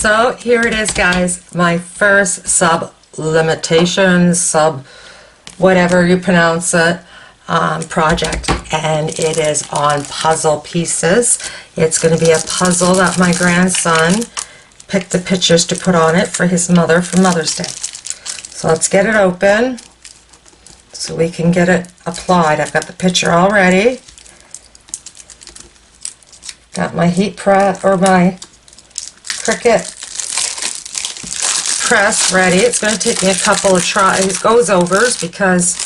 So here it is, guys, my first sublimitation, whatever you pronounce it, project, and it is on puzzle pieces. It's going to be a puzzle that my grandson picked the pictures to put on it for his mother for Mother's Day. So let's get it open so we can get it applied. I've got the picture all ready. Got my heat press, or my Cricut press ready. It's going to take me a couple of tries, goes-overs, because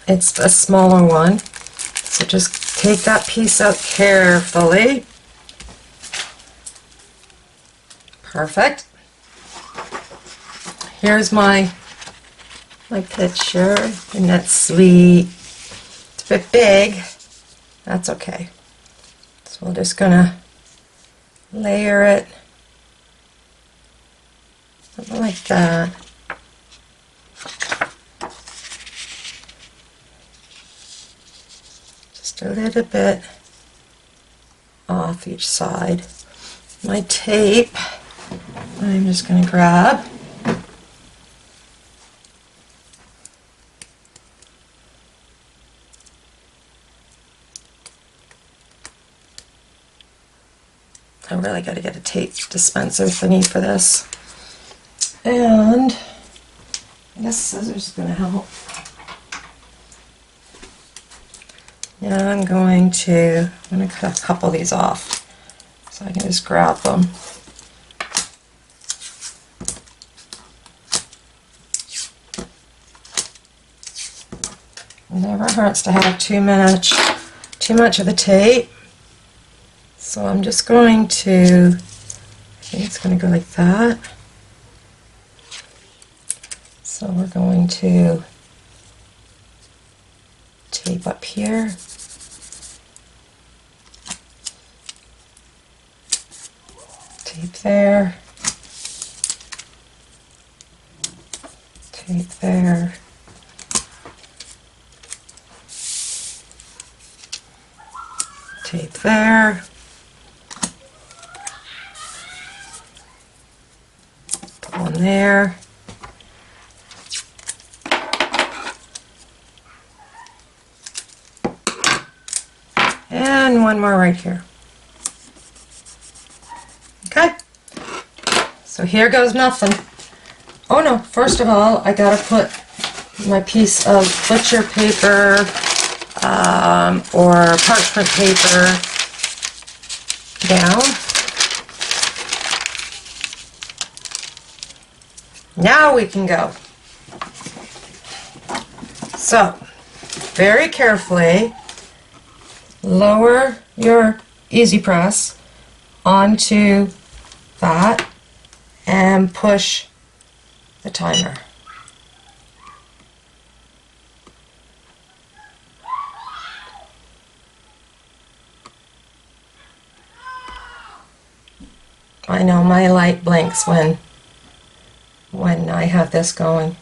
it's a smaller one. So just take that piece out carefully. Perfect. Here's my picture, and that's sweet. It's a bit big. That's okay. So we're just gonna layer it, something like that. Just a little bit off each side. My tape, I'm just going to grab. I really got to get a tape dispenser thingy for this. And I guess scissors is going to help. Now I'm going to cut a couple of these off so I can just grab them. It never hurts to have too much of the tape. So I'm just going to, I think it's going to go like that. So we're going to tape up here. Tape there. Tape there. Tape there. Put one there. And one more right here. Okay. So here goes nothing. Oh no, first of all, I gotta put my piece of butcher paper or parchment paper down. Now we can go. So, very carefully lower your easy press onto that and push the timer. I know my light blinks when I have this going.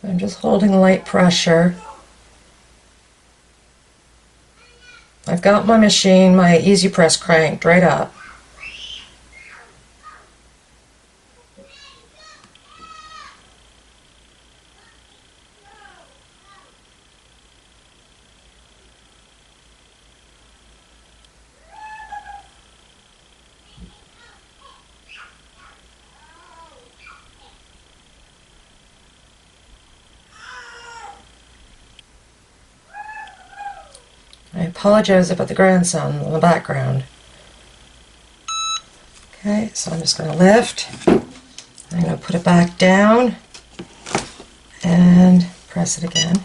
I'm just holding light pressure. I've got my machine, my easy press cranked right up. I apologize about the grandson in the background. Okay, so I'm just going to lift. I'm going to put it back down and press it again.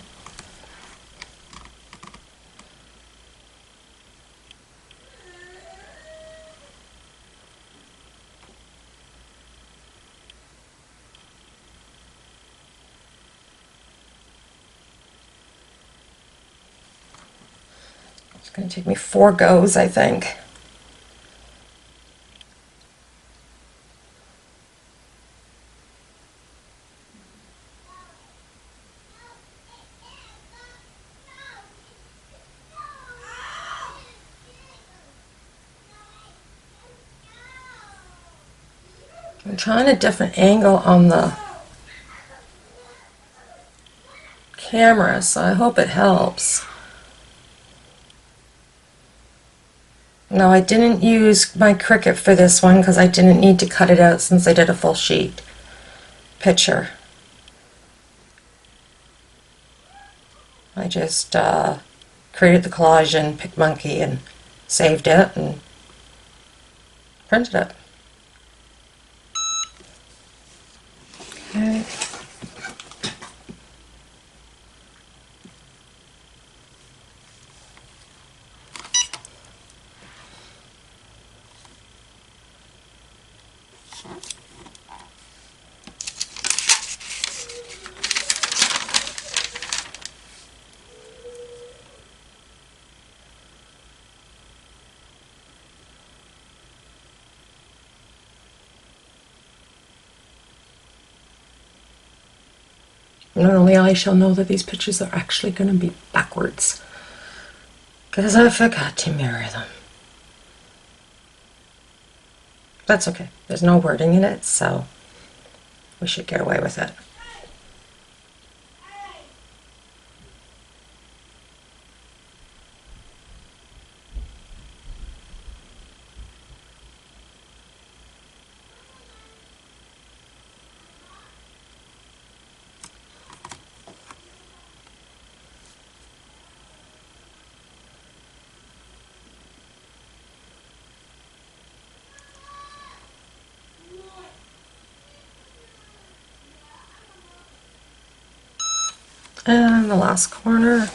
It's going to take me 4 goes, I think. I'm trying a different angle on the camera, so I hope it helps. No, I didn't use my Cricut for this one because I didn't need to cut it out since I did a full sheet picture. I just created the collage in PicMonkey and saved it and printed it. Okay. Not only I shall know that these pictures are actually going to be backwards, because I forgot to mirror them. That's okay. There's no wording in it, so we should get away with it. And the last corner.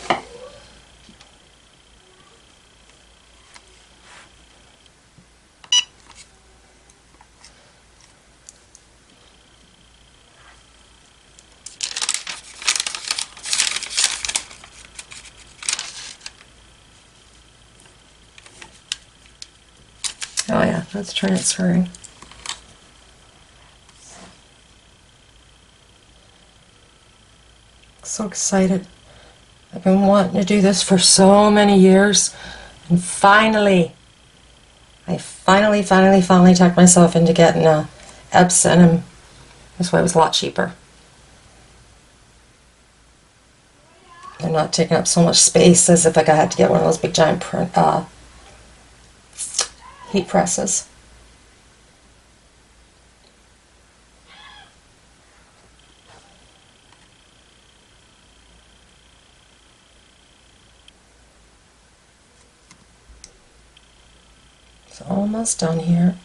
Oh yeah, that's transferring. So excited. I've been wanting to do this for so many years, and finally, I finally talked myself into getting a Epson, and this way it was a lot cheaper. And not taking up so much space as if I had to get one of those big giant heat presses. It's almost done here.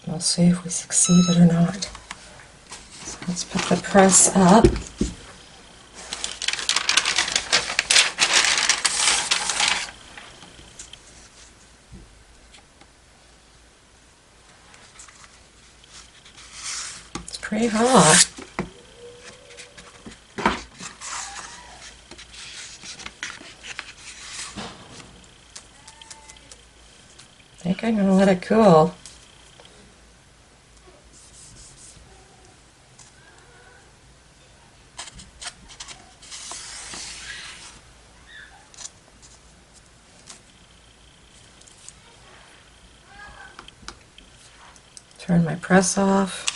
We'll see if we succeeded or not. So let's put the press up. It's pretty hot. I think I'm going to let it cool. Turn my press off.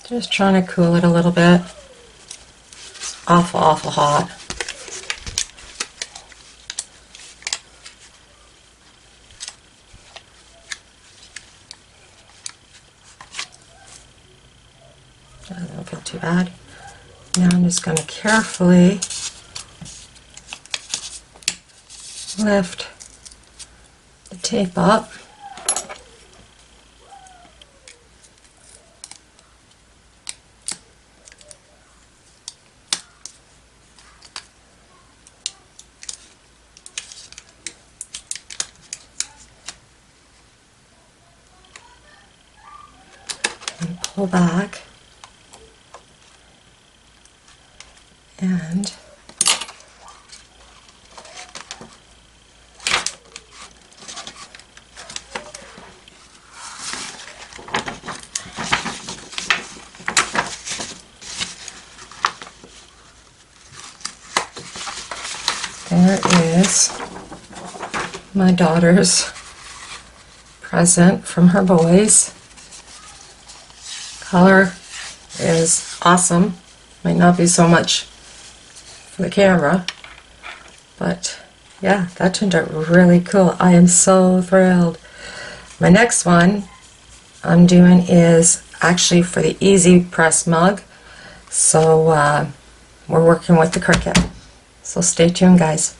Just trying to cool it a little bit. It's awful hot. That don't feel too bad. Now I'm just going to carefully lift the tape up. And pull back. And here is my daughter's present from her boys. Color is awesome. Might not be so much for the camera, but yeah, that turned out really cool. I am so thrilled. My next one I'm doing is actually for the Easy Press mug, so we're working with the Cricut. So stay tuned, guys.